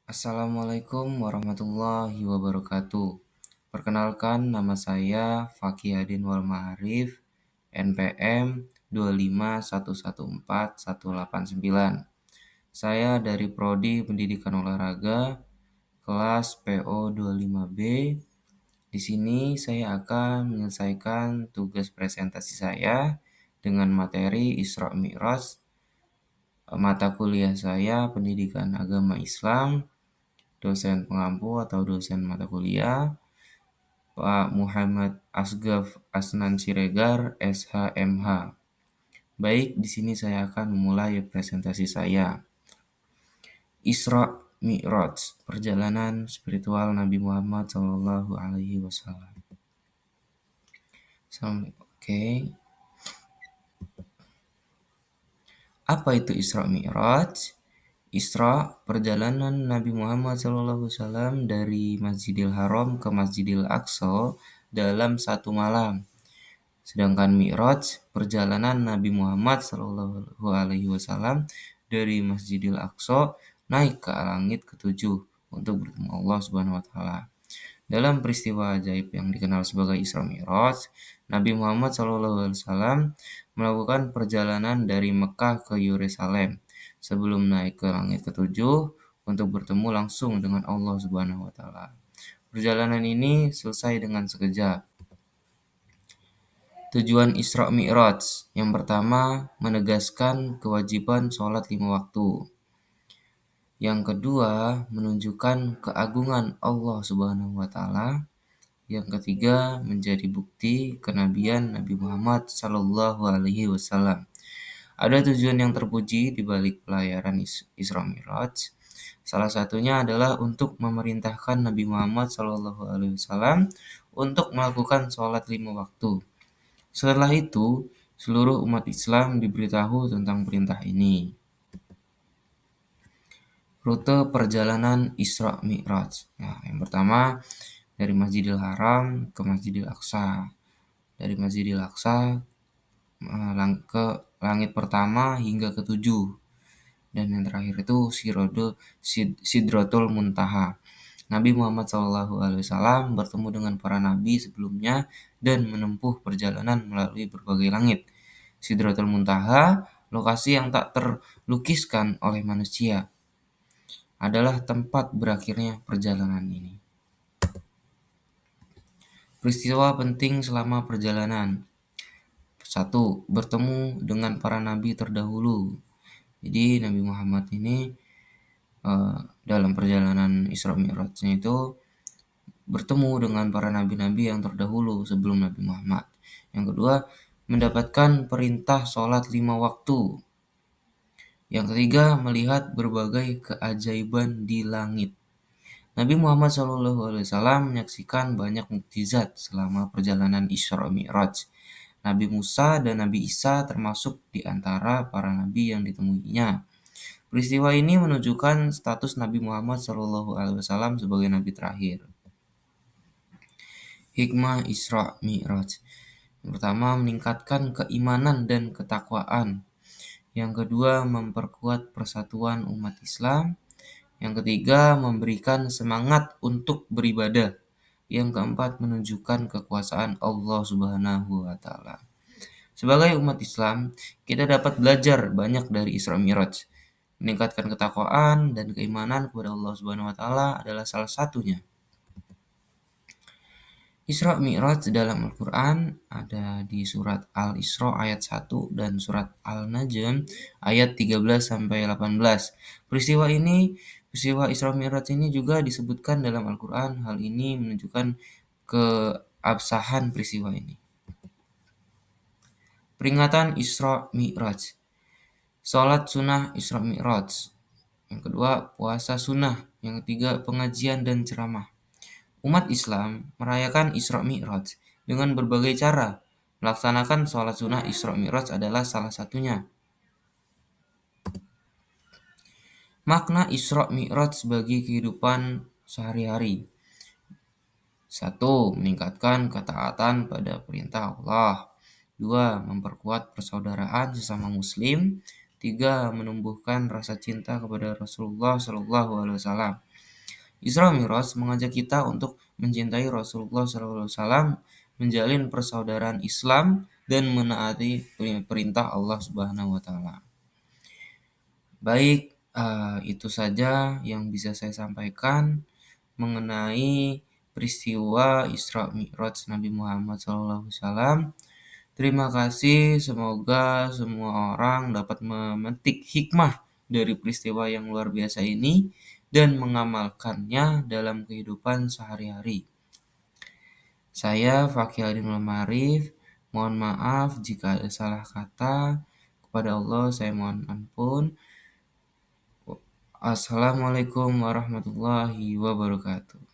Assalamualaikum warahmatullahi wabarakatuh. Perkenalkan, nama saya Fakihadin Wal Ma'arif, NPM 251141189. Saya dari Prodi Pendidikan Olahraga, kelas PO 25B. Di sini saya akan menyelesaikan tugas presentasi saya dengan materi Isra Mi'raj. Mata kuliah saya Pendidikan Agama Islam, dosen pengampu atau dosen mata kuliah Pak Muhammad Asgaf Asnan Siregar, SHMH. Baik, di sini saya akan memulai presentasi saya. Isra Mi'raj, perjalanan spiritual Nabi Muhammad Shallallahu Alaihi Wasallam. Oke, apa itu Isra Mi'raj? Isra, perjalanan Nabi Muhammad SAW dari Masjidil Haram ke Masjidil Aqsa dalam satu malam. Sedangkan Mi'raj, perjalanan Nabi Muhammad SAW dari Masjidil Aqsa naik ke langit ketujuh untuk bertemu Allah Subhanahu Wa Taala. Dalam peristiwa ajaib yang dikenal sebagai Isra Mi'raj, Nabi Muhammad SAW melakukan perjalanan dari Mekah ke Yerusalem sebelum naik ke langit ketujuh untuk bertemu langsung dengan Allah Subhanahu Wa Taala. Perjalanan ini selesai dengan sekejap. Tujuan Isra Mi'raj. Yang pertama, menegaskan kewajiban sholat 5 waktu. Yang kedua, menunjukkan keagungan Allah Subhanahu wa taala. Yang ketiga, menjadi bukti kenabian Nabi Muhammad Sallallahu alaihi wasallam. Ada tujuan yang terpuji di balik pelayaran Isra Mi'raj. Salah satunya adalah untuk memerintahkan Nabi Muhammad Sallallahu alaihi wasallam untuk melakukan sholat 5 waktu. Setelah itu, seluruh umat Islam diberitahu tentang perintah ini. Rute perjalanan Isra Mi'raj. Yang pertama, dari Masjidil Haram ke Masjidil Aqsa. Dari Masjidil Aqsa ke langit pertama hingga ketujuh. Dan yang terakhir itu Sidratul Muntaha. Nabi Muhammad SAW bertemu dengan para nabi sebelumnya dan menempuh perjalanan melalui berbagai langit. Sidratul Muntaha, lokasi yang tak terlukiskan oleh manusia, adalah tempat berakhirnya perjalanan ini. Peristiwa penting selama perjalanan. 1. Bertemu dengan para nabi terdahulu. Jadi Nabi Muhammad ini dalam perjalanan Isra Mi'rajnya itu bertemu dengan para nabi-nabi yang terdahulu sebelum Nabi Muhammad. Yang kedua, mendapatkan perintah sholat 5 waktu. Yang ketiga, melihat berbagai keajaiban di langit. Nabi Muhammad SAW menyaksikan banyak mukjizat selama perjalanan Isra Mi'raj. Nabi Musa dan Nabi Isa termasuk di antara para nabi yang ditemuinya. Peristiwa ini menunjukkan status Nabi Muhammad SAW sebagai nabi terakhir. Hikmah Isra Mi'raj. Yang pertama, meningkatkan keimanan dan ketakwaan. Yang kedua, memperkuat persatuan umat Islam. Yang ketiga, memberikan semangat untuk beribadah. Yang keempat, menunjukkan kekuasaan Allah Subhanahu wa taala. Sebagai umat Islam, kita dapat belajar banyak dari Isra Mi'raj. Meningkatkan ketakwaan dan keimanan kepada Allah Subhanahu wa taala adalah salah satunya. Isra Mi'raj dalam Al-Quran ada di surat Al-Isra ayat 1 dan surat Al-Najm ayat 13-18. Peristiwa Isra Mi'raj ini juga disebutkan dalam Al-Quran. Hal ini menunjukkan keabsahan peristiwa ini. Peringatan Isra Mi'raj. Salat sunnah Isra Mi'raj. Yang kedua, puasa sunnah. Yang ketiga, pengajian dan ceramah. Umat Islam merayakan Isra Mi'raj dengan berbagai cara. Melaksanakan sholat sunnah Isra Mi'raj adalah salah satunya. Makna Isra Mi'raj bagi kehidupan sehari-hari. 1. Meningkatkan ketaatan pada perintah Allah. 2. Memperkuat persaudaraan sesama muslim. 3. Menumbuhkan rasa cinta kepada Rasulullah SAW. Isra Mi'raj mengajak kita untuk mencintai Rasulullah SAW, menjalin persaudaraan Islam, dan menaati perintah Allah Subhanahu wa Ta'ala. Baik, itu saja yang bisa saya sampaikan mengenai peristiwa Isra Mi'raj Nabi Muhammad SAW. Terima kasih, semoga semua orang dapat memetik hikmah dari peristiwa yang luar biasa ini dan mengamalkannya dalam kehidupan sehari-hari. Saya Fakih Adinul Ma'arif, mohon maaf jika ada salah kata. Kepada Allah saya mohon ampun. Assalamualaikum warahmatullahi wabarakatuh.